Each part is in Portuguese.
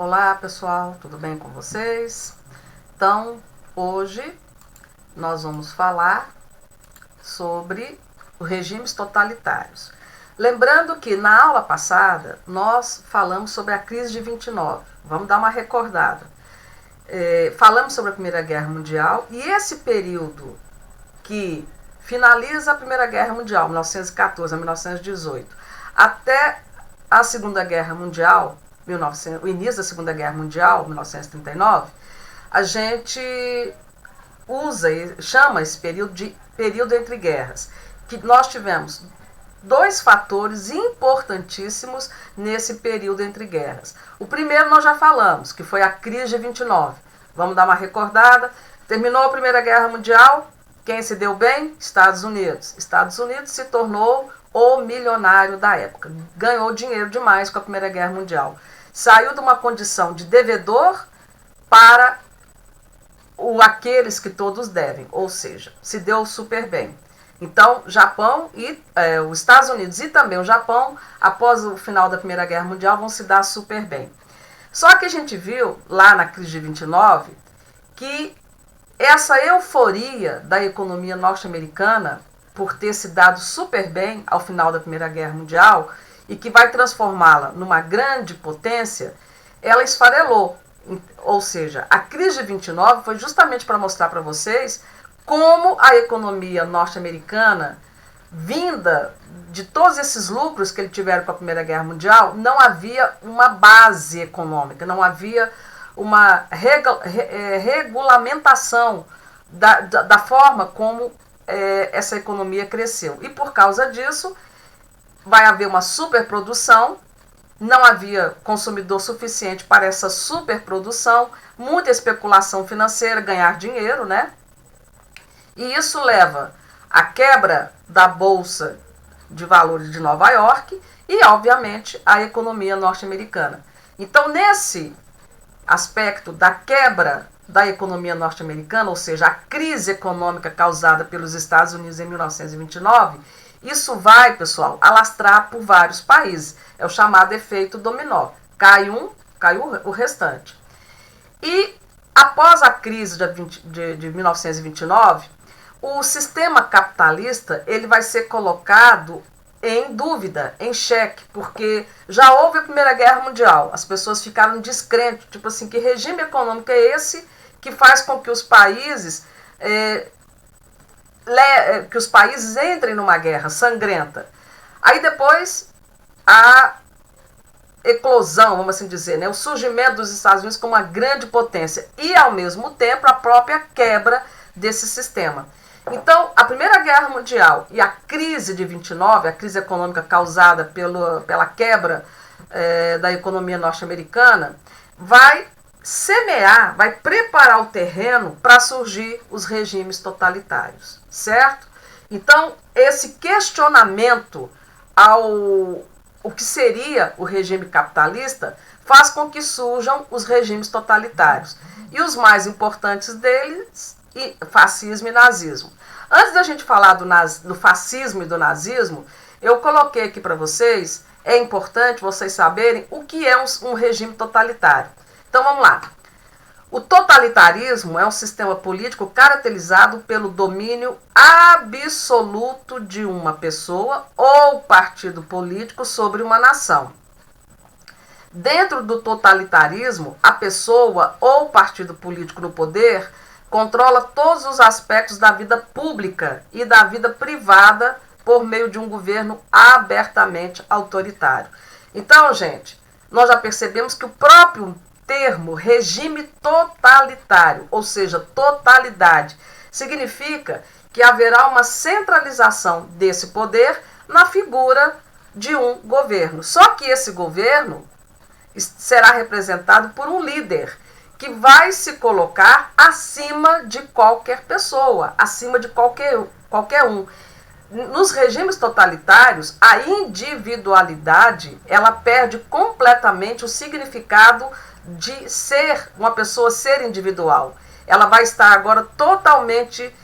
Olá pessoal, tudo bem com vocês? Então, hoje nós vamos falar sobre os regimes totalitários. Lembrando que na aula passada nós falamos sobre a crise de 29. Vamos dar uma recordada. Falamos sobre a Primeira Guerra Mundial e esse período que finaliza a Primeira Guerra Mundial, 1914 a 1918, até a Segunda Guerra Mundial, o início da Segunda Guerra Mundial, 1939, a gente usa e chama esse período de período entre guerras, que nós tivemos dois fatores importantíssimos nesse período entre guerras. O primeiro nós já falamos, que foi a crise de 29. Vamos dar uma recordada. Terminou a Primeira Guerra Mundial, quem se deu bem? Estados Unidos. Estados Unidos se tornou o milionário da época. Ganhou dinheiro demais com a Primeira Guerra Mundial. Saiu de uma condição de devedor para aqueles que todos devem, ou seja, se deu super bem. Então, Japão e os Estados Unidos e também o Japão, após o final da Primeira Guerra Mundial, vão se dar super bem. Só que a gente viu, lá na crise de 29, que essa euforia da economia norte-americana, por ter se dado super bem ao final da Primeira Guerra Mundial, e que vai transformá-la numa grande potência, ela esfarelou. Ou seja, a crise de 29 foi justamente para mostrar para vocês como a economia norte-americana, vinda de todos esses lucros que eles tiveram com a Primeira Guerra Mundial, não havia uma base econômica, não havia uma regulamentação da forma como essa economia cresceu. E por causa disso, vai haver uma superprodução, não havia consumidor suficiente para essa superprodução, muita especulação financeira, ganhar dinheiro, né? E isso leva à quebra da Bolsa de Valores de Nova York e, obviamente, à economia norte-americana. Então, nesse aspecto da quebra da economia norte-americana, ou seja, a crise econômica causada pelos Estados Unidos em 1929, isso vai, pessoal, alastrar por vários países. É o chamado efeito dominó. Cai um, cai o restante. E após a crise de 1929, o sistema capitalista ele vai ser colocado em dúvida, em xeque, porque já houve a Primeira Guerra Mundial. As pessoas ficaram descrentes, tipo assim, que regime econômico é esse que faz com que os países entrem numa guerra sangrenta. Aí depois a eclosão, vamos assim dizer, né, o surgimento dos Estados Unidos como uma grande potência e, ao mesmo tempo, a própria quebra desse sistema. Então, a Primeira Guerra Mundial e a crise de 29, a crise econômica causada pela quebra da economia norte-americana, vai semear, vai preparar o terreno para surgir os regimes totalitários, certo? Então, esse questionamento o que seria o regime capitalista faz com que surjam os regimes totalitários. E os mais importantes deles, fascismo e nazismo. Antes da gente falar do fascismo e do nazismo, eu coloquei aqui para vocês, é importante vocês saberem o que é um regime totalitário. Então vamos lá. O totalitarismo é um sistema político caracterizado pelo domínio absoluto de uma pessoa ou partido político sobre uma nação. Dentro do totalitarismo, a pessoa ou partido político no poder controla todos os aspectos da vida pública e da vida privada por meio de um governo abertamente autoritário. Então, gente, nós já percebemos que o próprio termo regime totalitário, ou seja, totalidade, significa que haverá uma centralização desse poder na figura de um governo. Só que esse governo será representado por um líder que vai se colocar acima de qualquer pessoa, acima de qualquer um. Nos regimes totalitários, a individualidade ela perde completamente o significado de ser uma pessoa ser individual. Ela vai estar agora totalmente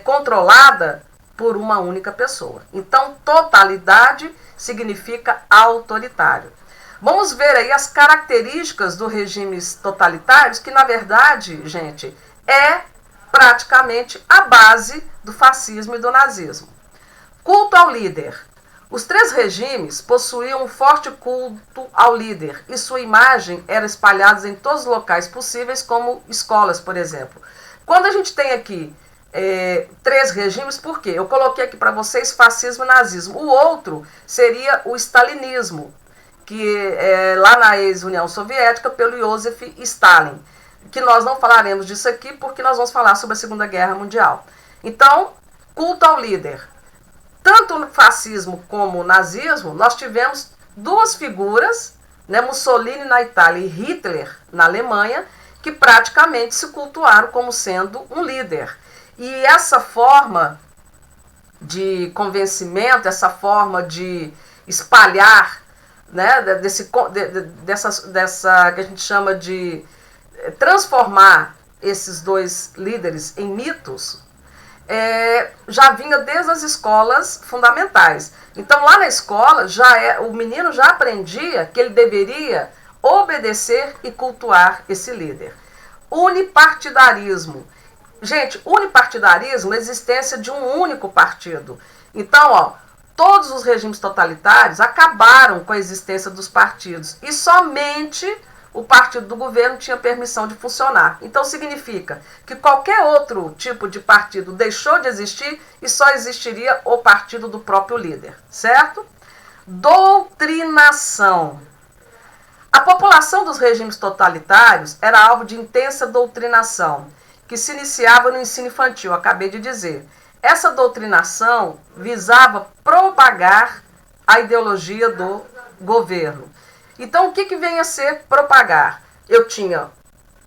controlada por uma única pessoa. Então, totalidade significa autoritário. Vamos ver aí as características dos regimes totalitários, que na verdade, gente, é praticamente a base do fascismo e do nazismo. Culto ao líder. Os três regimes possuíam um forte culto ao líder e sua imagem era espalhada em todos os locais possíveis, como escolas, por exemplo. Quando a gente tem aqui três regimes, por quê? Eu coloquei aqui para vocês fascismo e nazismo. O outro seria o stalinismo, que é lá na ex-União Soviética, pelo Joseph Stalin, que nós não falaremos disso aqui porque nós vamos falar sobre a Segunda Guerra Mundial. Então, culto ao líder. Tanto no fascismo como no nazismo, nós tivemos duas figuras, né, Mussolini na Itália e Hitler na Alemanha, que praticamente se cultuaram como sendo um líder. E essa forma de convencimento, essa forma de espalhar, né, dessa que a gente chama de transformar esses dois líderes em mitos, já vinha desde as escolas fundamentais. Então, lá na escola, o menino já aprendia que ele deveria obedecer e cultuar esse líder. Unipartidarismo. Gente, unipartidarismo é a existência de um único partido. Então, todos os regimes totalitários acabaram com a existência dos partidos e somente o partido do governo tinha permissão de funcionar. Então significa que qualquer outro tipo de partido deixou de existir e só existiria o partido do próprio líder, certo? Doutrinação. A população dos regimes totalitários era alvo de intensa doutrinação, que se iniciava no ensino infantil, acabei de dizer. Essa doutrinação visava propagar a ideologia do governo. Então, o que vem a ser propagar? Eu tinha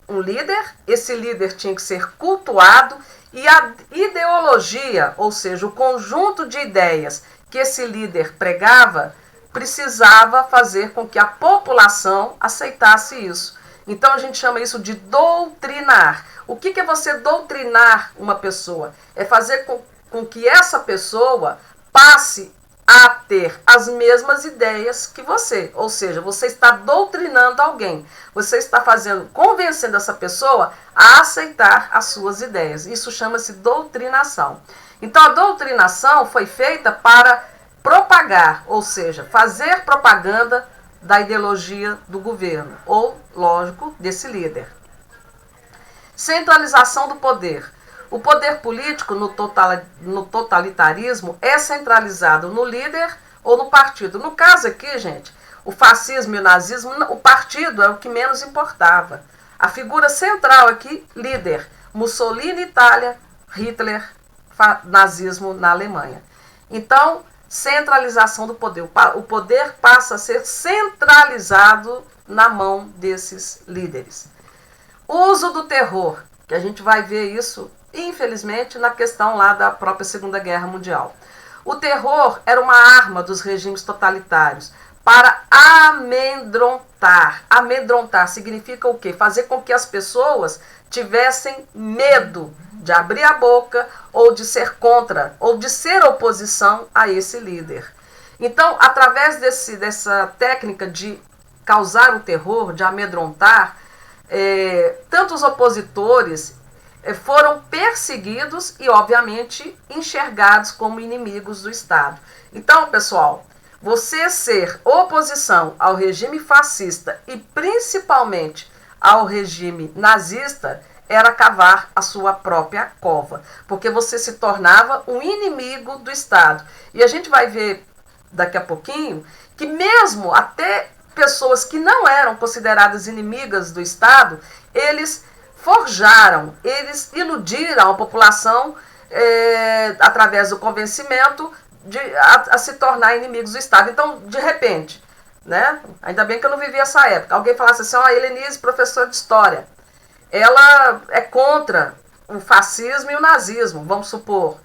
um líder, esse líder tinha que ser cultuado e a ideologia, ou seja, o conjunto de ideias que esse líder pregava, precisava fazer com que a população aceitasse isso. Então, a gente chama isso de doutrinar. O que é você doutrinar uma pessoa? É fazer com que essa pessoa passe a ter as mesmas ideias que você. Ou seja, você está doutrinando alguém. Você está convencendo essa pessoa a aceitar as suas ideias. Isso chama-se doutrinação. Então, a doutrinação foi feita para propagar, ou seja, fazer propaganda da ideologia do governo, ou, lógico, desse líder. Centralização do poder. O poder político no totalitarismo é centralizado no líder ou no partido. No caso aqui, gente, o fascismo e o nazismo, o partido é o que menos importava. A figura central aqui, líder. Mussolini, Itália, Hitler, nazismo na Alemanha. Então, centralização do poder. O poder passa a ser centralizado na mão desses líderes. Uso do terror, que a gente vai ver isso, infelizmente, na questão lá da própria Segunda Guerra Mundial. O terror era uma arma dos regimes totalitários para amedrontar. Amedrontar significa o quê? Fazer com que as pessoas tivessem medo de abrir a boca ou de ser contra, ou de ser oposição a esse líder. Então, através dessa técnica de causar o terror, de amedrontar, tanto os opositores foram perseguidos e, obviamente, enxergados como inimigos do Estado. Então, pessoal, você ser oposição ao regime fascista e principalmente ao regime nazista era cavar a sua própria cova, porque você se tornava um inimigo do Estado. E a gente vai ver daqui a pouquinho que mesmo até pessoas que não eram consideradas inimigas do Estado, eles forjaram, eles iludiram a população através do convencimento a se tornar inimigos do Estado. Então, de repente, né, ainda bem que eu não vivi essa época, alguém falasse assim, Helenise, professora de História, ela é contra o fascismo e o nazismo, vamos supor.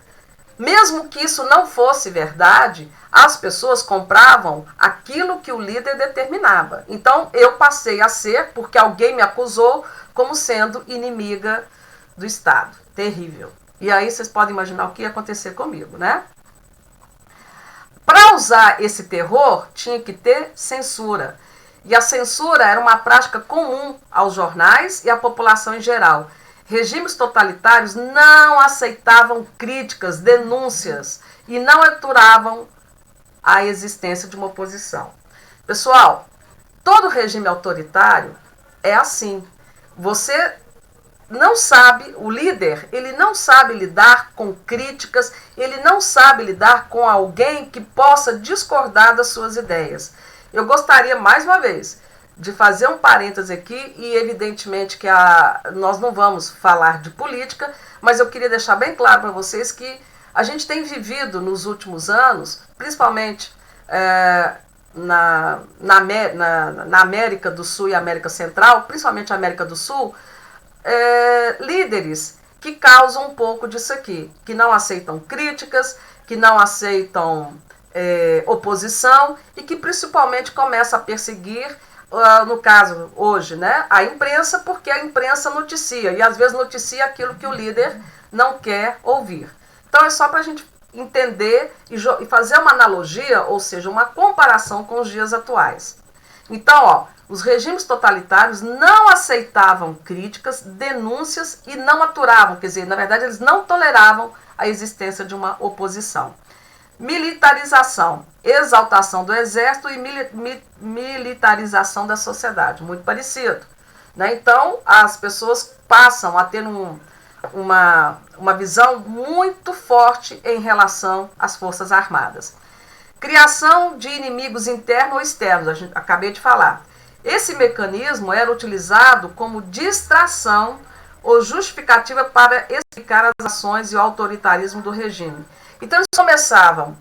Mesmo que isso não fosse verdade, as pessoas compravam aquilo que o líder determinava. Então, eu passei a ser, porque alguém me acusou, como sendo inimiga do Estado. Terrível. E aí vocês podem imaginar o que ia acontecer comigo, né? Para usar esse terror, tinha que ter censura. E a censura era uma prática comum aos jornais e à população em geral. Regimes totalitários não aceitavam críticas, denúncias e não aturavam a existência de uma oposição. Pessoal, todo regime autoritário é assim. Você não sabe, o líder, ele não sabe lidar com críticas, ele não sabe lidar com alguém que possa discordar das suas ideias. Eu gostaria, mais uma vez, de fazer um parêntese aqui, e evidentemente que nós não vamos falar de política, mas eu queria deixar bem claro para vocês que a gente tem vivido nos últimos anos, principalmente na América do Sul e América Central, principalmente a América do Sul, líderes que causam um pouco disso aqui, que não aceitam críticas, que não aceitam oposição e que principalmente começam a perseguir, no caso hoje, né, a imprensa, porque a imprensa noticia, e às vezes noticia aquilo que o líder não quer ouvir. Então é só para a gente entender e fazer uma analogia, ou seja, uma comparação com os dias atuais. Então, os regimes totalitários não aceitavam críticas, denúncias e não aturavam, quer dizer, na verdade eles não toleravam a existência de uma oposição. Militarização, exaltação do exército e militarização da sociedade, muito parecido, né? Então, as pessoas passam a ter uma visão muito forte em relação às Forças Armadas. Criação de inimigos internos ou externos, acabei de falar. Esse mecanismo era utilizado como distração ou justificativa para explicar as ações e o autoritarismo do regime. Então, eles começavam,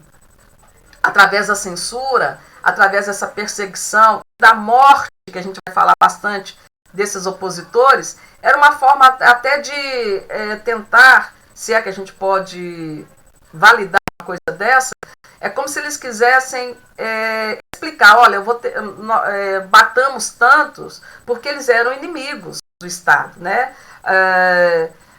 através da censura, através dessa perseguição, da morte, que a gente vai falar bastante, desses opositores, era uma forma até de tentar, se é que a gente pode validar uma coisa dessa, é como se eles quisessem explicar, olha, batamos tantos porque eles eram inimigos do Estado, né?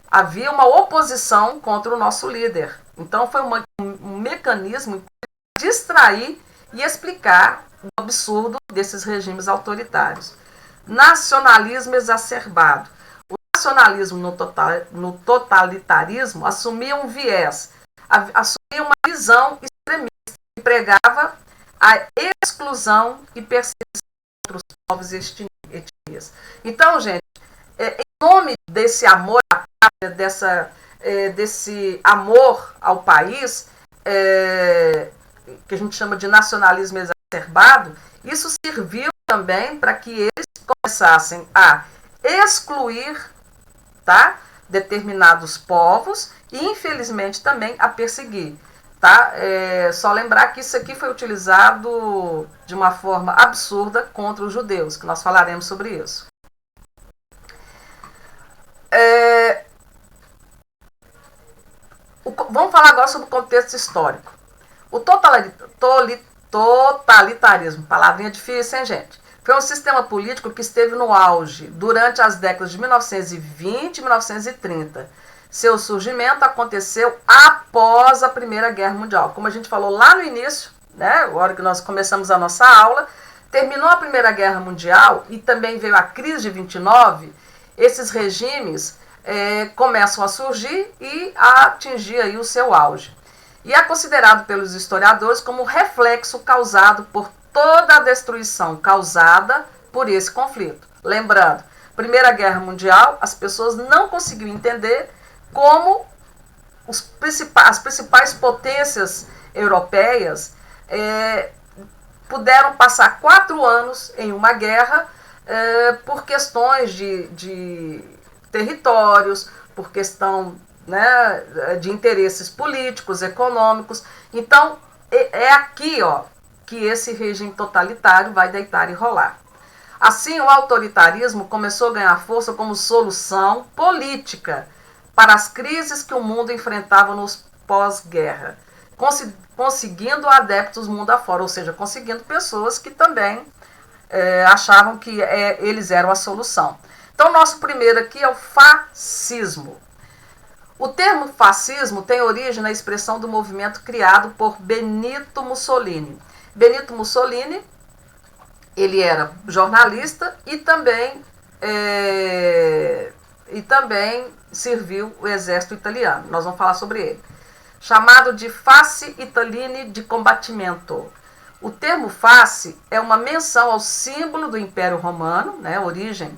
Havia uma oposição contra o nosso líder. Então foi um mecanismo de distrair e explicar o absurdo desses regimes autoritários. Nacionalismo exacerbado. O nacionalismo no totalitarismo assumia um viés, assumia uma visão extremista que pregava a exclusão e perseguição contra os povos e etnias. Então, gente, em nome desse amor à pátria, desse amor ao país, que a gente chama de nacionalismo exacerbado, isso serviu também para que eles começassem a excluir, tá, determinados povos e, infelizmente, também a perseguir. Tá? Só lembrar que isso aqui foi utilizado de uma forma absurda contra os judeus, que nós falaremos sobre isso. Vamos falar agora sobre o contexto histórico. O totalitarismo, palavrinha difícil, hein, gente? Foi um sistema político que esteve no auge durante as décadas de 1920 e 1930. Seu surgimento aconteceu após a Primeira Guerra Mundial. Como a gente falou lá no início, né, a hora que nós começamos a nossa aula, terminou a Primeira Guerra Mundial e também veio a crise de 29, esses regimes começam a surgir e a atingir aí o seu auge. E é considerado pelos historiadores como reflexo causado por toda a destruição causada por esse conflito. Lembrando, Primeira Guerra Mundial, as pessoas não conseguiam entender como as principais potências europeias puderam passar 4 anos em uma guerra por questões de territórios, por questão, né, de interesses políticos, econômicos. Então, é aqui que esse regime totalitário vai deitar e rolar. Assim, o autoritarismo começou a ganhar força como solução política para as crises que o mundo enfrentava nos pós-guerra, conseguindo adeptos mundo afora, ou seja, conseguindo pessoas que também achavam que eles eram a solução. Então, nosso primeiro aqui é o fascismo. O termo fascismo tem origem na expressão do movimento criado por Benito Mussolini. Benito Mussolini Ele era jornalista e também serviu o exército italiano. Nós vamos falar sobre ele. Chamado de Fasci Italine di Combattimento. O termo face é uma menção ao símbolo do Império Romano, né, a origem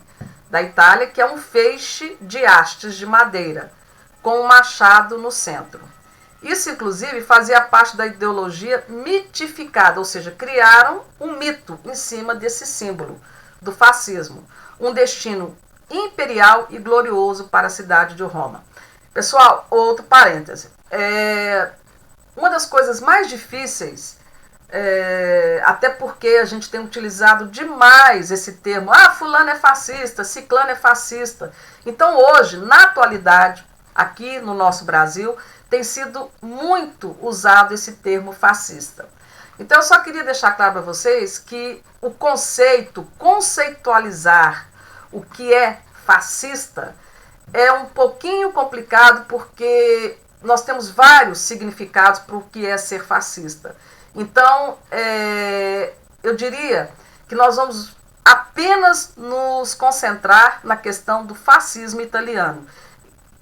da Itália, que é um feixe de hastes de madeira, com um machado no centro. Isso, inclusive, fazia parte da ideologia mitificada, ou seja, criaram um mito em cima desse símbolo do fascismo. Um destino imperial e glorioso para a cidade de Roma. Pessoal, outro parêntese. Uma das coisas mais difíceis, até porque a gente tem utilizado demais esse termo, fulano é fascista, ciclano é fascista. Então hoje, na atualidade, aqui no nosso Brasil, tem sido muito usado esse termo fascista. Então eu só queria deixar claro para vocês que o conceitualizar o que é fascista é um pouquinho complicado, porque nós temos vários significados para o que é ser fascista. Então, eu diria que nós vamos apenas nos concentrar na questão do fascismo italiano.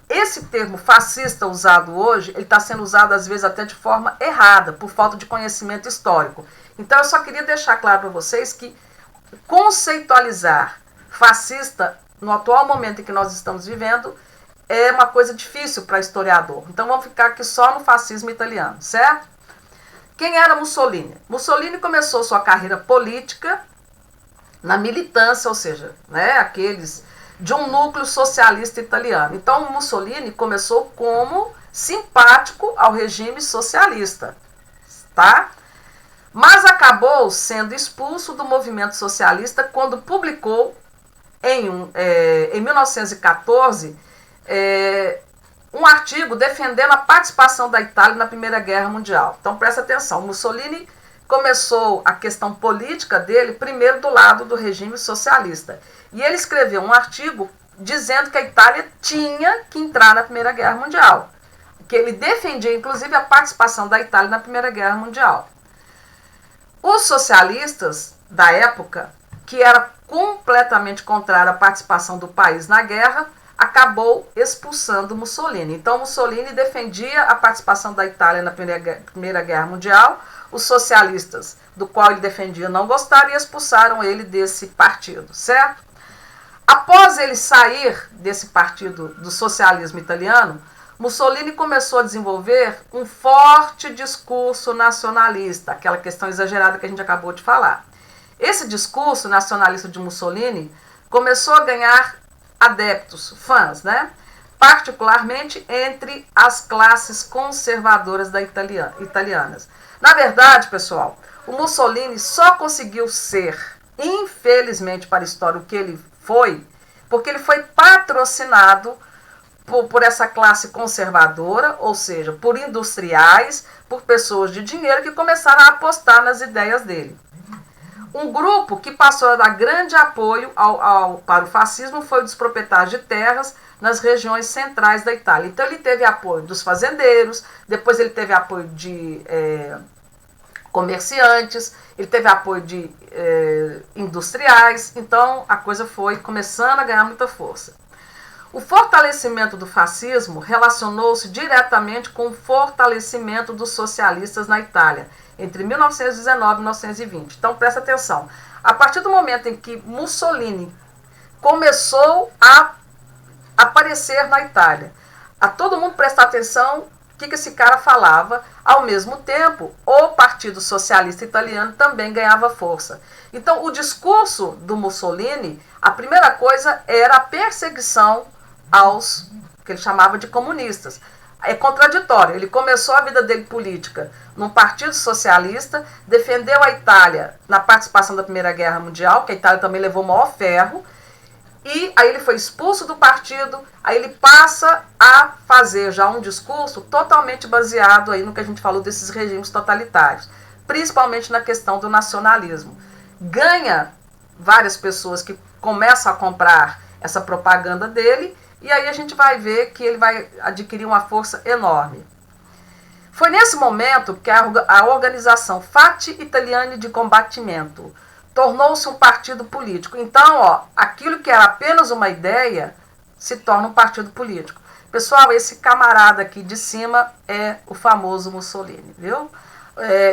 Esse termo fascista usado hoje, ele está sendo usado às vezes até de forma errada, por falta de conhecimento histórico. Então eu só queria deixar claro para vocês que conceitualizar fascista no atual momento em que nós estamos vivendo é uma coisa difícil para historiador. Então vamos ficar aqui só no fascismo italiano, certo? Quem era Mussolini? Mussolini começou sua carreira política na militância, ou seja, aqueles de um núcleo socialista italiano. Então Mussolini começou como simpático ao regime socialista, tá? Mas acabou sendo expulso do movimento socialista quando publicou em 1914 um artigo defendendo a participação da Itália na Primeira Guerra Mundial. Então presta atenção, Mussolini começou a questão política dele primeiro do lado do regime socialista. E ele escreveu um artigo dizendo que a Itália tinha que entrar na Primeira Guerra Mundial. Que ele defendia, inclusive, a participação da Itália na Primeira Guerra Mundial. Os socialistas da época, que era completamente contrário à participação do país na guerra, acabou expulsando Mussolini. Então Mussolini defendia a participação da Itália na Primeira Guerra Mundial. Os socialistas, do qual ele defendia, não gostaram e expulsaram ele desse partido, certo? Após ele sair desse partido do socialismo italiano, Mussolini começou a desenvolver um forte discurso nacionalista, aquela questão exagerada que a gente acabou de falar. Esse discurso nacionalista de Mussolini começou a ganhar adeptos, fãs, particularmente entre as classes conservadoras italianas. Na verdade, pessoal, o Mussolini só conseguiu ser, infelizmente para a história, o que ele foi, porque ele foi patrocinado por essa classe conservadora, ou seja, por industriais, por pessoas de dinheiro que começaram a apostar nas ideias dele. Um grupo que passou a dar grande apoio para o fascismo foi o dos proprietários de terras nas regiões centrais da Itália. Então ele teve apoio dos fazendeiros, depois ele teve apoio de comerciantes, ele teve apoio de industriais, então a coisa foi começando a ganhar muita força. O fortalecimento do fascismo relacionou-se diretamente com o fortalecimento dos socialistas na Itália, entre 1919 e 1920. Então presta atenção, a partir do momento em que Mussolini começou a aparecer na Itália, a todo mundo prestar atenção o que esse cara falava. Ao mesmo tempo, o Partido Socialista Italiano também ganhava força. Então, o discurso do Mussolini, a primeira coisa era a perseguição aos que ele chamava de comunistas. É contraditório. Ele começou a vida dele política num partido socialista, defendeu a Itália na participação da Primeira Guerra Mundial, que a Itália também levou o maior ferro, e aí ele foi expulso do partido, aí ele passa a fazer já um discurso totalmente baseado aí no que a gente falou desses regimes totalitários, principalmente na questão do nacionalismo. Ganha várias pessoas que começam a comprar essa propaganda dele, e aí a gente vai ver que ele vai adquirir uma força enorme. Foi nesse momento que a organização Fasci Italine di Combattimento tornou-se um partido político. Então, ó, aquilo que era apenas uma ideia se torna um partido político. Pessoal, esse camarada aqui de cima é o famoso Mussolini, viu?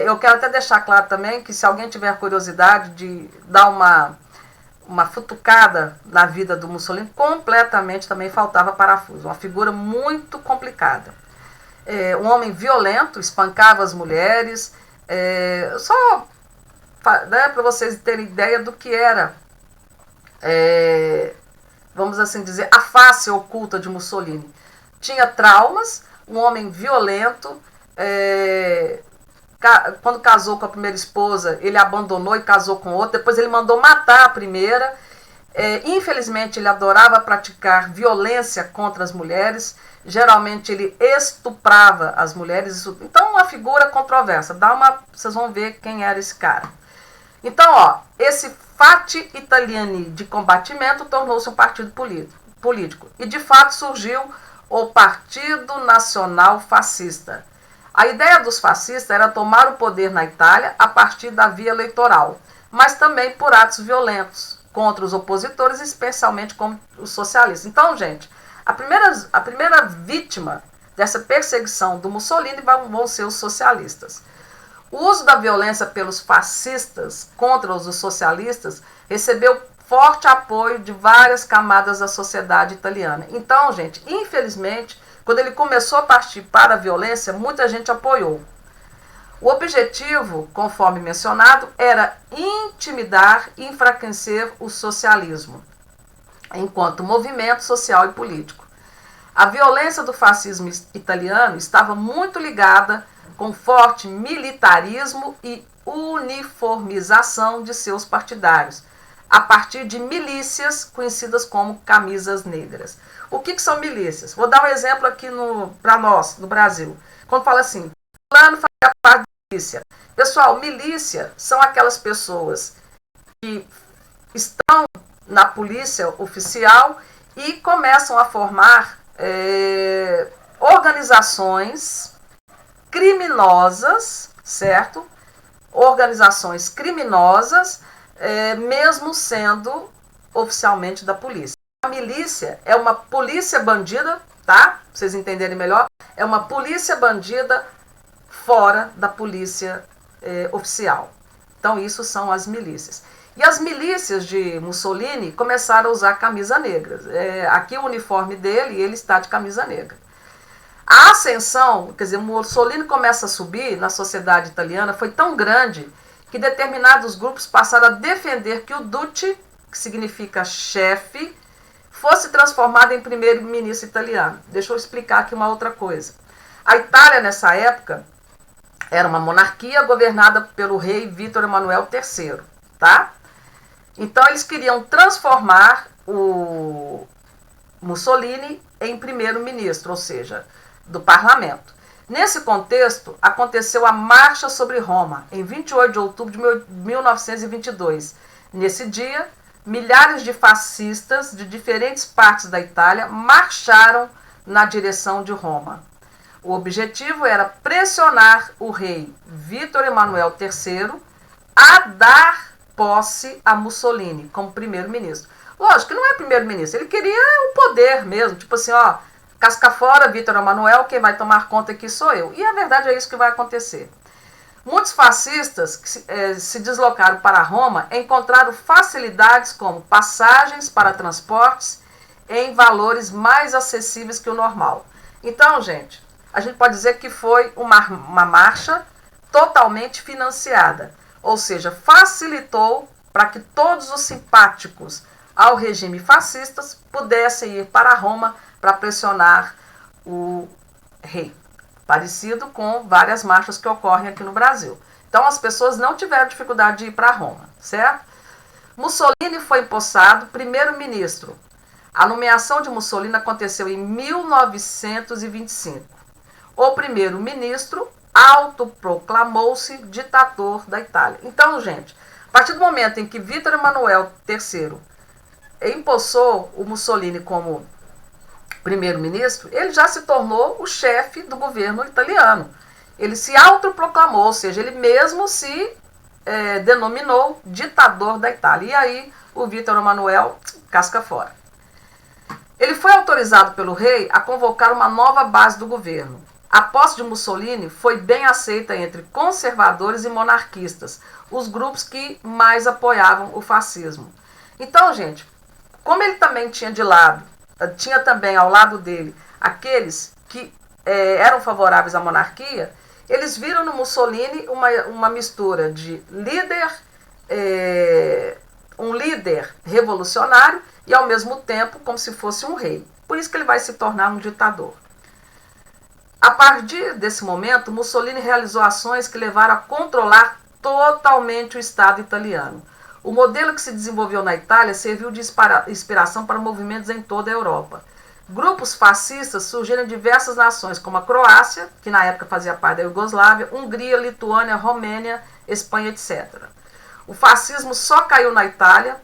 Eu quero até deixar claro também que se alguém tiver curiosidade de dar uma futucada na vida do Mussolini, completamente também faltava parafuso. Uma figura muito complicada. Um homem violento, espancava as mulheres. Só né, para vocês terem ideia do que era, vamos assim dizer, a face oculta de Mussolini. Tinha traumas, um homem violento. Quando casou com a primeira esposa, ele abandonou e casou com outra. Depois ele mandou matar a primeira. Infelizmente, ele adorava praticar violência contra as mulheres. Geralmente, ele estuprava as mulheres. Então, uma figura controversa. Vocês vão ver quem era esse cara. Então, ó, esse Fatti Italiani de combatimento tornou-se um partido político. E, de fato, surgiu o Partido Nacional Fascista. A ideia dos fascistas era tomar o poder na Itália a partir da via eleitoral, mas também por atos violentos contra os opositores, especialmente contra os socialistas. Então, gente, a primeira vítima dessa perseguição do Mussolini vão ser os socialistas. O uso da violência pelos fascistas contra os socialistas recebeu forte apoio de várias camadas da sociedade italiana. Então, gente, infelizmente, quando ele começou a partir para a violência, muita gente apoiou. O objetivo, conforme mencionado, era intimidar e enfraquecer o socialismo, enquanto movimento social e político. A violência do fascismo italiano estava muito ligada com forte militarismo e uniformização de seus partidários, a partir de milícias conhecidas como camisas negras. O que são milícias? Vou dar um exemplo aqui para nós, no Brasil. Quando fala assim, fulano faz parte da milícia. Pessoal, milícia são aquelas pessoas que estão na polícia oficial e começam a formar organizações criminosas, certo? Organizações criminosas, mesmo sendo oficialmente da polícia. A milícia é uma polícia bandida, tá? Pra vocês entenderem melhor, é uma polícia bandida fora da polícia oficial. Então, isso são as milícias. E as milícias de Mussolini começaram a usar camisa negra. Aqui o uniforme dele, ele está de camisa negra. A ascensão, quer dizer, Mussolini começa a subir na sociedade italiana, foi tão grande que determinados grupos passaram a defender que o Duce, que significa chefe, fosse transformado em primeiro-ministro italiano. Deixa eu explicar aqui uma outra coisa. A Itália, nessa época, era uma monarquia governada pelo rei Vítor Emanuel III, tá? Então, eles queriam transformar o Mussolini em primeiro-ministro, ou seja, do parlamento. Nesse contexto, aconteceu a Marcha sobre Roma, em 28 de outubro de 1922. Nesse dia, milhares de fascistas de diferentes partes da Itália marcharam na direção de Roma. O objetivo era pressionar o rei Vítor Emanuel III a dar posse a Mussolini como primeiro-ministro. Lógico que não é primeiro-ministro, ele queria o poder mesmo, tipo assim, ó, casca fora, Vítor Emanuel, quem vai tomar conta aqui sou eu. E a verdade é isso que vai acontecer. Muitos fascistas que se deslocaram para Roma encontraram facilidades como passagens para transportes em valores mais acessíveis que o normal. Então, gente, a gente pode dizer que foi uma marcha totalmente financiada, ou seja, facilitou para que todos os simpáticos ao regime fascista pudessem ir para Roma para pressionar o rei. Parecido com várias marchas que ocorrem aqui no Brasil. Então, as pessoas não tiveram dificuldade de ir para Roma, certo? Mussolini foi empossado primeiro-ministro. A nomeação de Mussolini aconteceu em 1925. O primeiro-ministro autoproclamou-se ditador da Itália. Então, gente, a partir do momento em que Vítor Emanuel III empossou o Mussolini como primeiro-ministro, ele já se tornou o chefe do governo italiano. Ele se autoproclamou, ou seja, ele mesmo se denominou ditador da Itália. E aí o Vítor Emanuel casca fora. Ele foi autorizado pelo rei a convocar uma nova base do governo. A posse de Mussolini foi bem aceita entre conservadores e monarquistas, os grupos que mais apoiavam o fascismo. Então, gente, como ele também tinha também ao lado dele aqueles que eram favoráveis à monarquia, eles viram no Mussolini uma mistura de um líder revolucionário e, ao mesmo tempo, como se fosse um rei. Por isso que ele vai se tornar um ditador. A partir desse momento, Mussolini realizou ações que levaram a controlar totalmente o Estado italiano. O modelo que se desenvolveu na Itália serviu de inspiração para movimentos em toda a Europa. Grupos fascistas surgiram em diversas nações, como a Croácia, que na época fazia parte da Iugoslávia, Hungria, Lituânia, Romênia, Espanha, etc. O fascismo só caiu na Itália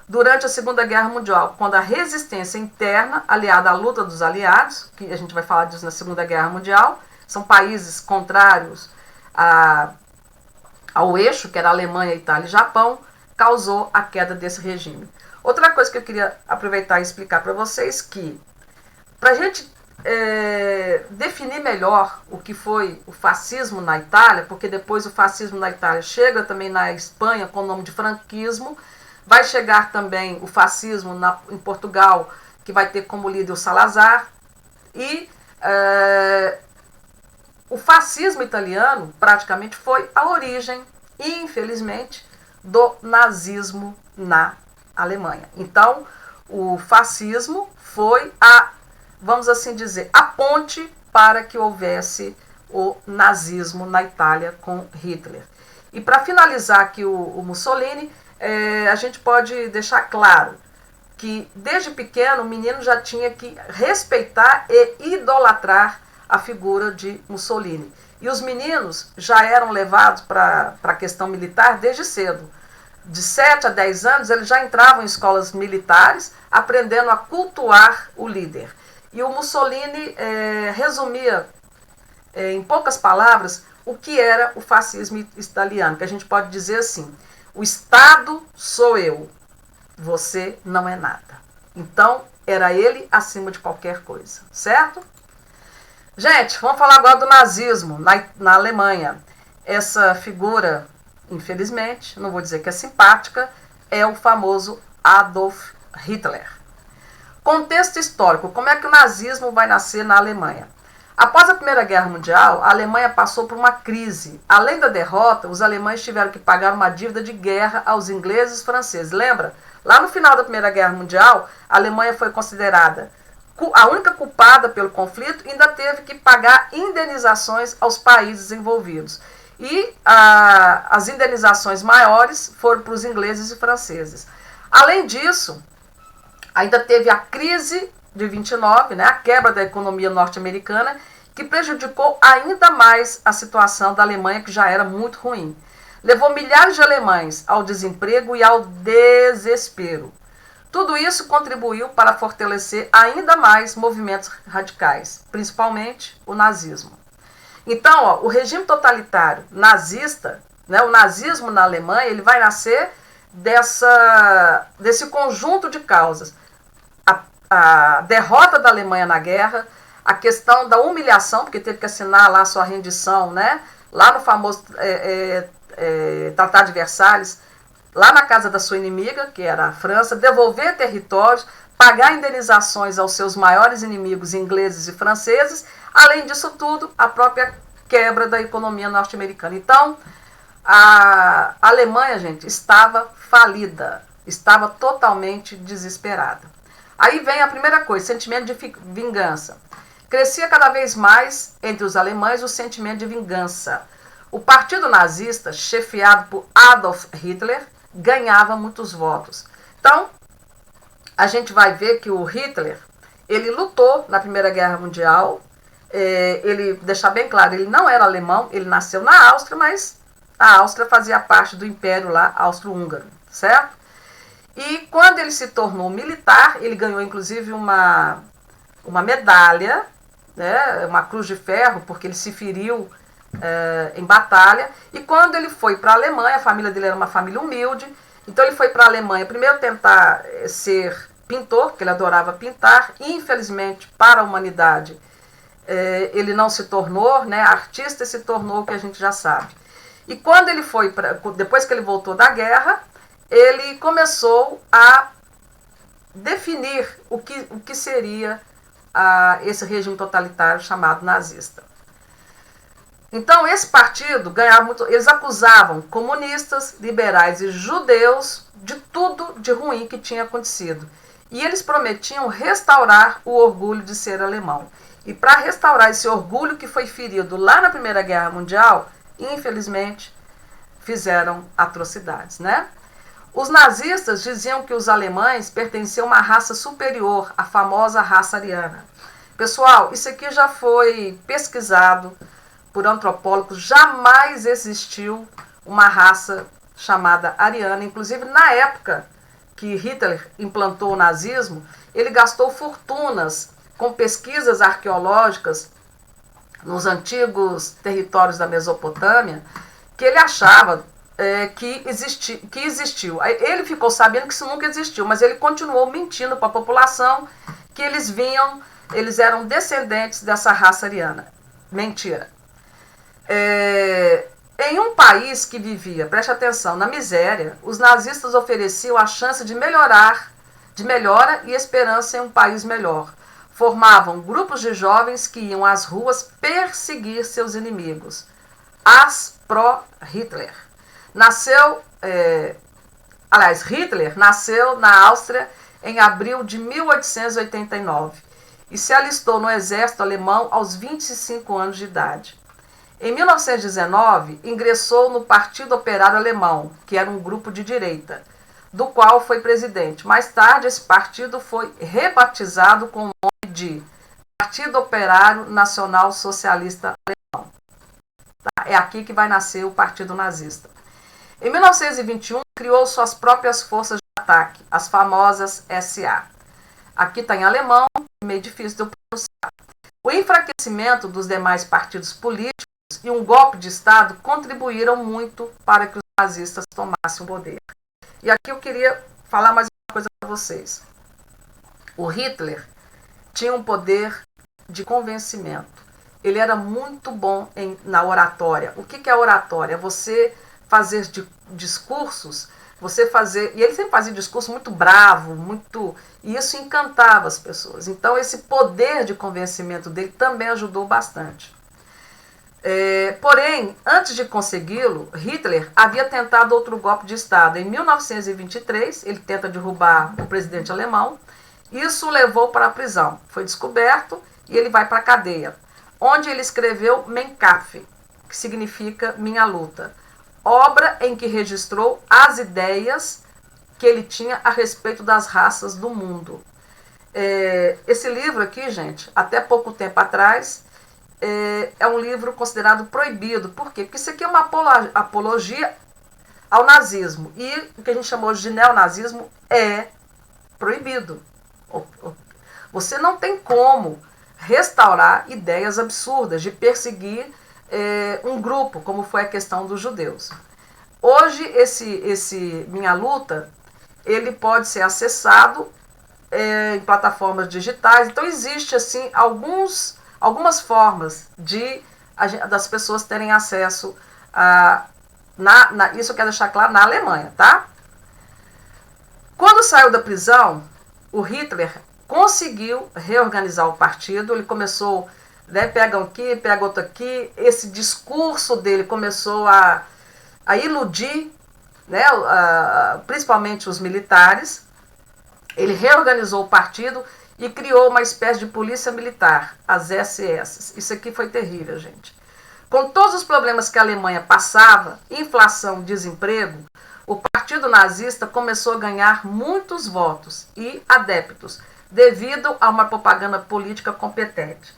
durante a Segunda Guerra Mundial, quando a resistência interna, aliada à luta dos aliados, que a gente vai falar disso na Segunda Guerra Mundial, são países contrários ao eixo, que era Alemanha, Itália e Japão, causou a queda desse regime. Outra coisa que eu queria aproveitar e explicar para vocês que, para a gente definir melhor o que foi o fascismo na Itália, porque depois o fascismo na Itália chega também na Espanha com o nome de franquismo, vai chegar também o fascismo em Portugal, que vai ter como líder o Salazar, e o fascismo italiano praticamente foi a origem, infelizmente, do nazismo na Alemanha. Então, o fascismo foi vamos assim dizer, a ponte para que houvesse o nazismo na Itália com Hitler. E para finalizar aqui o Mussolini, a gente pode deixar claro que desde pequeno o menino já tinha que respeitar e idolatrar a figura de Mussolini. E os meninos já eram levados para a questão militar desde cedo. De 7 a 10 anos, eles já entravam em escolas militares, aprendendo a cultuar o líder. E o Mussolini resumia, em poucas palavras, o que era o fascismo italiano, que a gente pode dizer assim: o Estado sou eu, você não é nada. Então, era ele acima de qualquer coisa, certo? Gente, vamos falar agora do nazismo na Alemanha. Essa figura, infelizmente, não vou dizer que é simpática, é o famoso Adolf Hitler. Contexto histórico, como é que o nazismo vai nascer na Alemanha? Após a Primeira Guerra Mundial, a Alemanha passou por uma crise. Além da derrota, os alemães tiveram que pagar uma dívida de guerra aos ingleses e franceses. Lembra? Lá no final da Primeira Guerra Mundial, a Alemanha foi considerada a única culpada pelo conflito e ainda teve que pagar indenizações aos países envolvidos. E as indenizações maiores foram para os ingleses e franceses. Além disso, ainda teve a crise de 29, né, a quebra da economia norte-americana, que prejudicou ainda mais a situação da Alemanha, que já era muito ruim. Levou milhares de alemães ao desemprego e ao desespero. Tudo isso contribuiu para fortalecer ainda mais movimentos radicais, principalmente o nazismo. Então, o regime totalitário nazista, né, o nazismo na Alemanha, ele vai nascer desse conjunto de causas. A derrota da Alemanha na guerra, a questão da humilhação, porque teve que assinar lá a sua rendição, né, lá no famoso Tratado de Versalhes, lá na casa da sua inimiga, que era a França, devolver territórios, pagar indenizações aos seus maiores inimigos ingleses e franceses, além disso tudo, a própria quebra da economia norte-americana. Então, a Alemanha, gente, estava falida, estava totalmente desesperada. Aí vem a primeira coisa, sentimento de vingança. Crescia cada vez mais entre os alemães o sentimento de vingança. O partido nazista, chefiado por Adolf Hitler, ganhava muitos votos. Então, a gente vai ver que o Hitler, ele lutou na Primeira Guerra Mundial, ele, deixar bem claro, ele não era alemão, ele nasceu na Áustria, mas a Áustria fazia parte do Império lá, austro-húngaro, certo? E quando ele se tornou militar, ele ganhou inclusive uma medalha, né, uma cruz de ferro, porque ele se feriu em batalha. E quando ele foi para a Alemanha, a família dele era uma família humilde, então ele foi para a Alemanha primeiro tentar ser pintor, porque ele adorava pintar. Infelizmente, para a humanidade, ele não se tornou, né, artista, e se tornou o que a gente já sabe. E quando ele foi, depois que ele voltou da guerra, ele começou a definir o que seria esse regime totalitário chamado nazista. Então, esse partido ganhava muito. Eles acusavam comunistas, liberais e judeus de tudo de ruim que tinha acontecido. E eles prometiam restaurar o orgulho de ser alemão. E para restaurar esse orgulho que foi ferido lá na Primeira Guerra Mundial, infelizmente, fizeram atrocidades, né? Os nazistas diziam que os alemães pertenciam a uma raça superior, a famosa raça ariana. Pessoal, isso aqui já foi pesquisado por antropólogos. Jamais existiu uma raça chamada ariana. Inclusive, na época que Hitler implantou o nazismo, ele gastou fortunas com pesquisas arqueológicas nos antigos territórios da Mesopotâmia, que ele achava que existiu. Ele ficou sabendo que isso nunca existiu, mas ele continuou mentindo para a população que eles eram descendentes dessa raça ariana. Mentira. Em um país que vivia, preste atenção, na miséria, os nazistas ofereciam a chance de melhora e esperança em um país melhor. Formavam grupos de jovens que iam às ruas perseguir seus inimigos. As pró-Hitler. Hitler nasceu na Áustria em abril de 1889 e se alistou no exército alemão aos 25 anos de idade. Em 1919, ingressou no Partido Operário Alemão, que era um grupo de direita, do qual foi presidente. Mais tarde, esse partido foi rebatizado com o nome de Partido Operário Nacional Socialista Alemão. Tá? É aqui que vai nascer o Partido Nazista. Em 1921, criou suas próprias forças de ataque, as famosas SA. Aqui está em alemão, meio difícil de eu pronunciar. O enfraquecimento dos demais partidos políticos e um golpe de Estado contribuíram muito para que os nazistas tomassem o poder. E aqui eu queria falar mais uma coisa para vocês. O Hitler tinha um poder de convencimento. Ele era muito bom na oratória. O que é oratória? É você fazer discursos, e ele sempre fazia discurso muito bravo, e isso encantava as pessoas. Então esse poder de convencimento dele também ajudou bastante. Porém, antes de consegui-lo, Hitler havia tentado outro golpe de Estado. Em 1923, ele tenta derrubar o presidente alemão. Isso o levou para a prisão. Foi descoberto e ele vai para a cadeia, onde ele escreveu Mein Kampf, que significa Minha Luta, obra em que registrou as ideias que ele tinha a respeito das raças do mundo. Esse livro aqui, gente, até pouco tempo atrás, é um livro considerado proibido. Por quê? Porque isso aqui é uma apologia ao nazismo. E o que a gente chamou de neonazismo é proibido. Você não tem como restaurar ideias absurdas de perseguir um grupo, como foi a questão dos judeus. Hoje, esse Minha Luta, ele pode ser acessado em plataformas digitais. Então, existe assim algumas formas das pessoas terem acesso isso eu quero deixar claro, na Alemanha, tá? Quando saiu da prisão, o Hitler conseguiu reorganizar o partido. Ele começou, pega um aqui, pega outro aqui. Esse discurso dele começou a iludir, principalmente os militares. Ele reorganizou o partido e criou uma espécie de polícia militar, as SS. Isso aqui foi terrível, gente. Com todos os problemas que a Alemanha passava, inflação, desemprego, o partido nazista começou a ganhar muitos votos e adeptos, devido a uma propaganda política competente.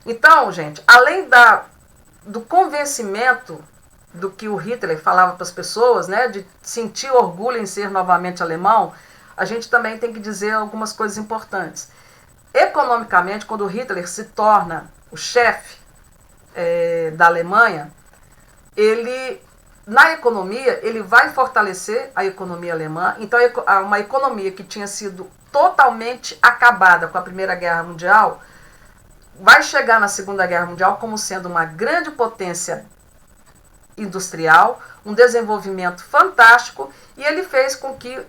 Então, gente, além do convencimento do que o Hitler falava para as pessoas, de sentir orgulho em ser novamente alemão, a gente também tem que dizer algumas coisas importantes. Economicamente, quando o Hitler se torna o chefe, da Alemanha, ele, na economia, ele vai fortalecer a economia alemã. Então, uma economia que tinha sido totalmente acabada com a Primeira Guerra Mundial, vai chegar na Segunda Guerra Mundial como sendo uma grande potência industrial, um desenvolvimento fantástico, e ele fez com que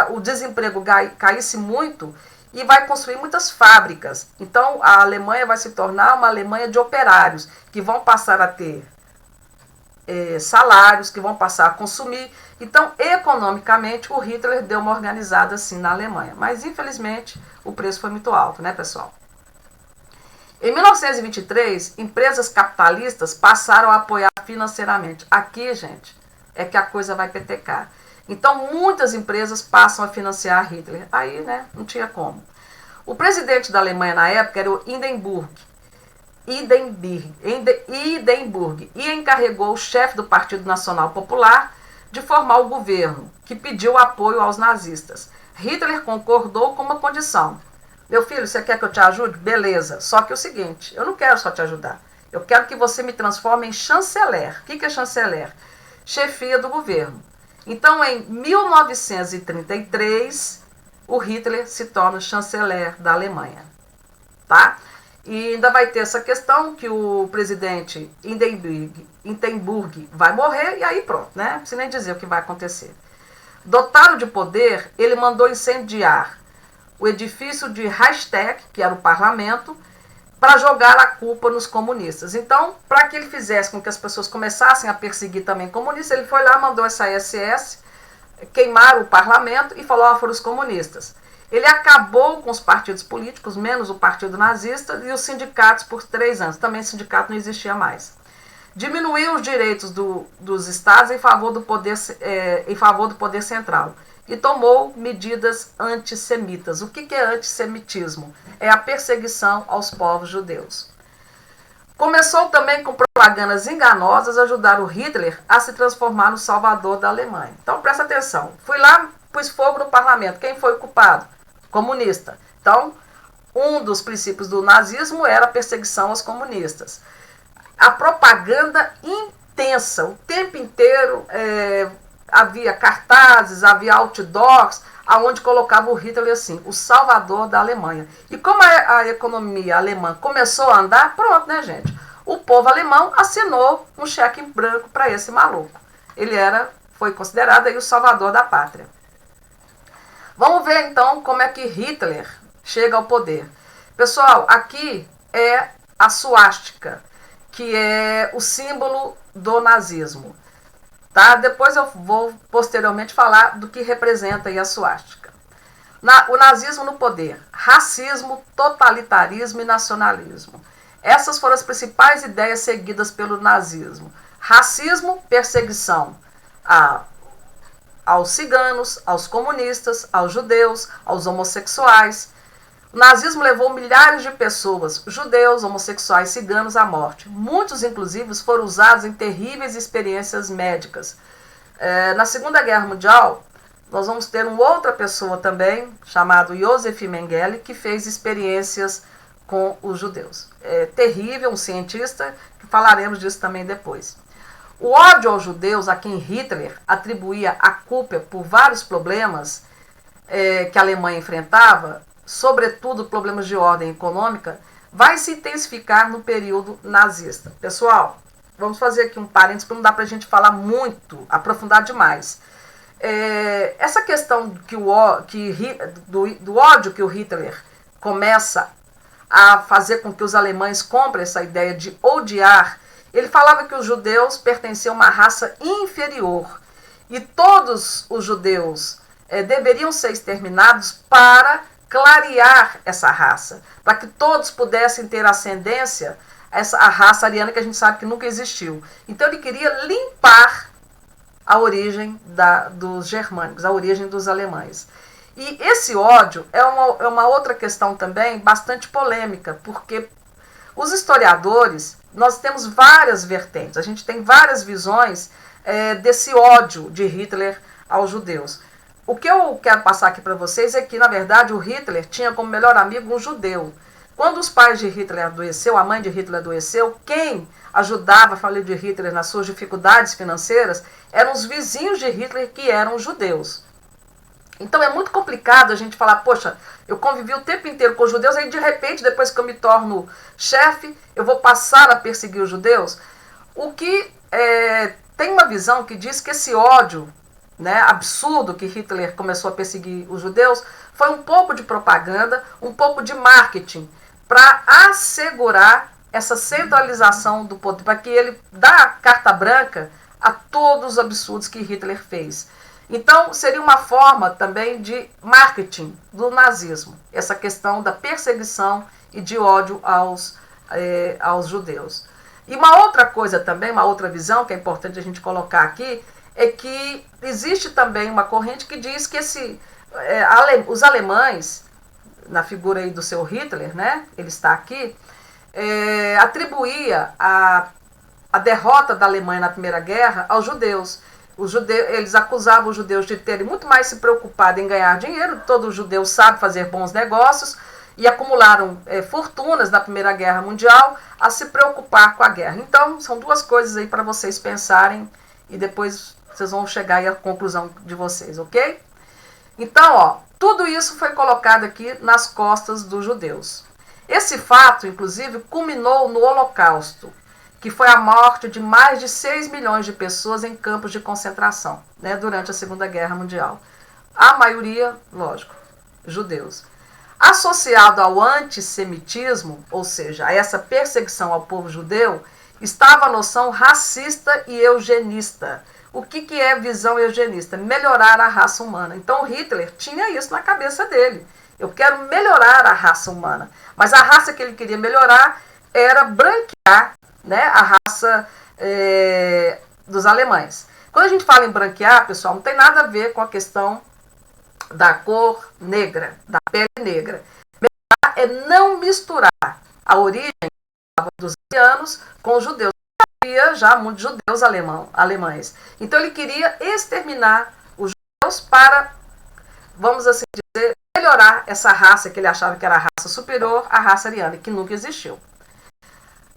o desemprego caísse muito e vai construir muitas fábricas. Então, a Alemanha vai se tornar uma Alemanha de operários, que vão passar a ter salários, que vão passar a consumir. Então, economicamente, o Hitler deu uma organizada assim na Alemanha. Mas, infelizmente, o preço foi muito alto, né, pessoal? Em 1923, empresas capitalistas passaram a apoiar financeiramente. Aqui, gente, é que a coisa vai petecar. Então, muitas empresas passam a financiar Hitler. Aí, né, não tinha como. O presidente da Alemanha na época era o Hindenburg, e encarregou o chefe do Partido Nacional Popular de formar o governo, que pediu apoio aos nazistas. Hitler concordou com uma condição. Meu filho, você quer que eu te ajude? Beleza. Só que é o seguinte, eu não quero só te ajudar. Eu quero que você me transforme em chanceler. O que é chanceler? Chefia do governo. Então, em 1933, o Hitler se torna chanceler da Alemanha. Tá? E ainda vai ter essa questão que o presidente Hindenburg vai morrer e aí pronto, né? Não precisa nem dizer o que vai acontecer. Dotado de poder, ele mandou incendiar o edifício de Reichstag, que era o parlamento, para jogar a culpa nos comunistas. Então, para que ele fizesse com que as pessoas começassem a perseguir também comunistas, ele foi lá, mandou essa SS, queimar o parlamento e falou, foram os comunistas. Ele acabou com os partidos políticos, menos o partido nazista, e os sindicatos por 3 anos. Também o sindicato não existia mais. Diminuiu os direitos dos estados em favor do poder central. E tomou medidas antissemitas. O que é antissemitismo? É a perseguição aos povos judeus. Começou também com propagandas enganosas a ajudar o Hitler a se transformar no salvador da Alemanha. Então, presta atenção. Fui lá, pus fogo no parlamento. Quem foi o culpado? Comunista. Então, um dos princípios do nazismo era a perseguição aos comunistas. A propaganda intensa, o tempo inteiro havia cartazes, havia outdoors, aonde colocava o Hitler assim, o salvador da Alemanha. E como a economia alemã começou a andar, pronto, né, gente? O povo alemão assinou um cheque em branco para esse maluco. Ele foi considerado aí o salvador da pátria. Vamos ver então como é que Hitler chega ao poder. Pessoal, aqui é a suástica, que é o símbolo do nazismo. Tá? Depois eu vou posteriormente falar do que representa aí a suástica. O nazismo no poder, racismo, totalitarismo e nacionalismo. Essas foram as principais ideias seguidas pelo nazismo. Racismo, perseguição aos ciganos, aos comunistas, aos judeus, aos homossexuais. O nazismo levou milhares de pessoas, judeus, homossexuais, ciganos, à morte. Muitos, inclusive, foram usados em terríveis experiências médicas. Na Segunda Guerra Mundial, nós vamos ter uma outra pessoa também, chamado Josef Mengele, que fez experiências com os judeus. É terrível, um cientista, que falaremos disso também depois. O ódio aos judeus, a quem Hitler atribuía a culpa por vários problemas que a Alemanha enfrentava, sobretudo problemas de ordem econômica, vai se intensificar no período nazista. Pessoal, vamos fazer aqui um parênteses, porque não dá para a gente falar muito, aprofundar demais. Essa questão do ódio que o Hitler começa a fazer com que os alemães comprem essa ideia de odiar, ele falava que os judeus pertenciam a uma raça inferior e todos os judeus deveriam ser exterminados para clarear essa raça, para que todos pudessem ter ascendência a raça ariana, que a gente sabe que nunca existiu. Então ele queria limpar a origem dos germânicos, a origem dos alemães. E esse ódio é uma outra questão também bastante polêmica, porque os historiadores, nós temos várias vertentes, a gente tem várias visões desse ódio de Hitler aos judeus. O que eu quero passar aqui para vocês é que, na verdade, o Hitler tinha como melhor amigo um judeu. Quando os pais de Hitler adoeceu, a mãe de Hitler adoeceu, quem ajudava a família de Hitler nas suas dificuldades financeiras eram os vizinhos de Hitler, que eram judeus. Então é muito complicado a gente falar, poxa, eu convivi o tempo inteiro com os judeus, aí de repente, depois que eu me torno chefe, eu vou passar a perseguir os judeus. O que tem uma visão que diz que esse ódio, né, absurdo que Hitler começou a perseguir os judeus, foi um pouco de propaganda, um pouco de marketing, para assegurar essa centralização do poder, para que ele dá carta branca a todos os absurdos que Hitler fez. Então, seria uma forma também de marketing do nazismo, essa questão da perseguição e de ódio aos judeus. E uma outra coisa também, uma outra visão que é importante a gente colocar aqui, é que existe também uma corrente que diz que os alemães, na figura aí do seu Hitler, né, ele está aqui, atribuía a derrota da Alemanha na Primeira Guerra aos judeus. Eles acusavam os judeus de terem muito mais se preocupado em ganhar dinheiro, todo judeu sabe fazer bons negócios, e acumularam fortunas na Primeira Guerra Mundial a se preocupar com a guerra. Então, são duas coisas aí para vocês pensarem e depois vocês vão chegar aí à conclusão de vocês, ok? Então, ó, tudo isso foi colocado aqui nas costas dos judeus. Esse fato, inclusive, culminou no Holocausto, que foi a morte de mais de 6 milhões de pessoas em campos de concentração, né, durante a Segunda Guerra Mundial. A maioria, lógico, judeus. Associado ao antissemitismo, ou seja, a essa perseguição ao povo judeu, estava a noção racista e eugenista. O que é visão eugenista? Melhorar a raça humana. Então Hitler tinha isso na cabeça dele. Eu quero melhorar a raça humana. Mas a raça que ele queria melhorar era branquear, né, a raça dos alemães. Quando a gente fala em branquear, pessoal, não tem nada a ver com a questão da cor negra, da pele negra. Melhorar é não misturar a origem dos arianos com os judeus. Havia já muitos judeus alemães. Então ele queria exterminar os judeus para, vamos assim dizer, melhorar essa raça que ele achava que era a raça superior à raça ariana, que nunca existiu.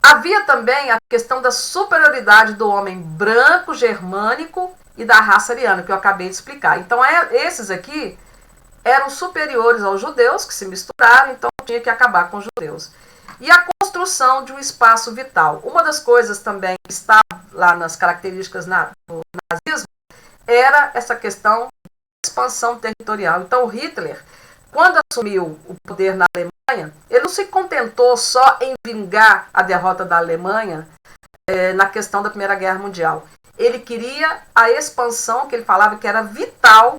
Havia também a questão da superioridade do homem branco, germânico e da raça ariana, que eu acabei de explicar. Então, esses aqui eram superiores aos judeus, que se misturaram, então tinha que acabar com os judeus. E a construção de um espaço vital. Uma das coisas também que está lá nas características do nazismo era essa questão de expansão territorial. Então, Hitler, quando assumiu o poder na Alemanha, ele não se contentou só em vingar a derrota da Alemanha na questão da Primeira Guerra Mundial. Ele queria a expansão, que ele falava que era vital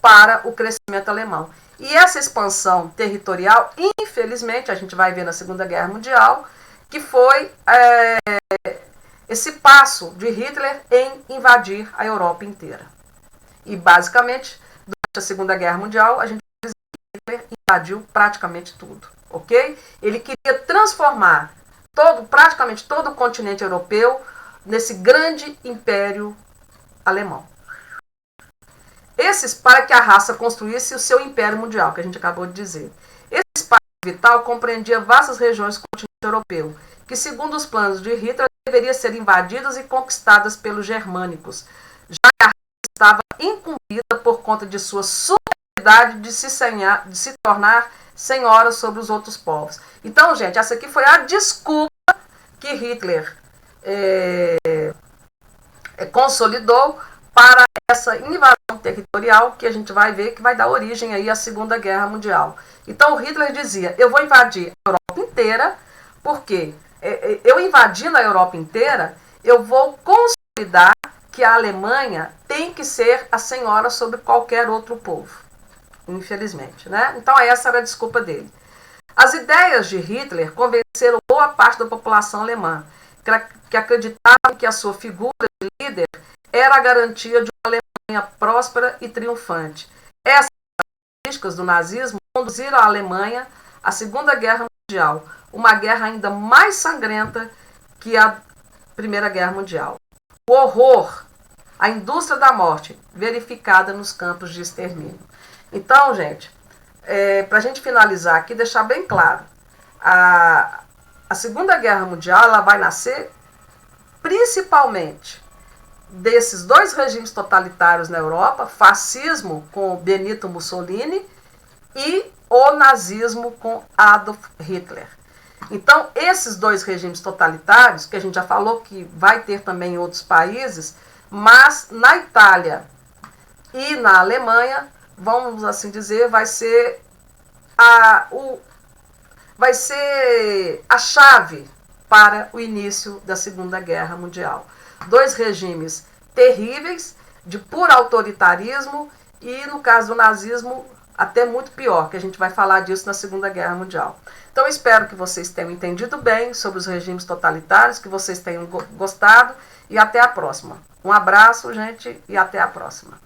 para o crescimento alemão. E essa expansão territorial, infelizmente, a gente vai ver na Segunda Guerra Mundial, que foi esse passo de Hitler em invadir a Europa inteira. E, basicamente, durante a Segunda Guerra Mundial, a gente Hitler invadiu praticamente tudo, ok? Ele queria transformar praticamente todo o continente europeu nesse grande império alemão. Para que a raça construísse o seu império mundial, que a gente acabou de dizer. Esse espaço vital compreendia vastas regiões do continente europeu, que, segundo os planos de Hitler, deveriam ser invadidas e conquistadas pelos germânicos, já que a raça estava incumbida por conta de sua superioridade de se tornar senhora sobre os outros povos. Então, gente, essa aqui foi a desculpa que Hitler consolidou para essa invasão territorial que a gente vai ver que vai dar origem aí à Segunda Guerra Mundial. Então, Hitler dizia, eu vou invadir a Europa inteira, porque eu invadindo a Europa inteira, eu vou consolidar que a Alemanha tem que ser a senhora sobre qualquer outro povo. Infelizmente, né? Então, essa era a desculpa dele. As ideias de Hitler convenceram boa parte da população alemã, que acreditavam que a sua figura de líder era a garantia de uma Alemanha próspera e triunfante. Essas características do nazismo conduziram a Alemanha à Segunda Guerra Mundial, uma guerra ainda mais sangrenta que a Primeira Guerra Mundial. O horror, a indústria da morte, verificada nos campos de extermínio. Então, gente, para a gente finalizar aqui, deixar bem claro, A Segunda Guerra Mundial ela vai nascer principalmente desses dois regimes totalitários na Europa, fascismo com Benito Mussolini e o nazismo com Adolf Hitler. Então, esses dois regimes totalitários, que a gente já falou que vai ter também em outros países, mas na Itália e na Alemanha, vamos assim dizer, vai ser a chave para o início da Segunda Guerra Mundial. Dois regimes terríveis, de puro autoritarismo e, no caso do nazismo, até muito pior, que a gente vai falar disso na Segunda Guerra Mundial. Então, espero que vocês tenham entendido bem sobre os regimes totalitários, que vocês tenham gostado e até a próxima. Um abraço, gente, e até a próxima.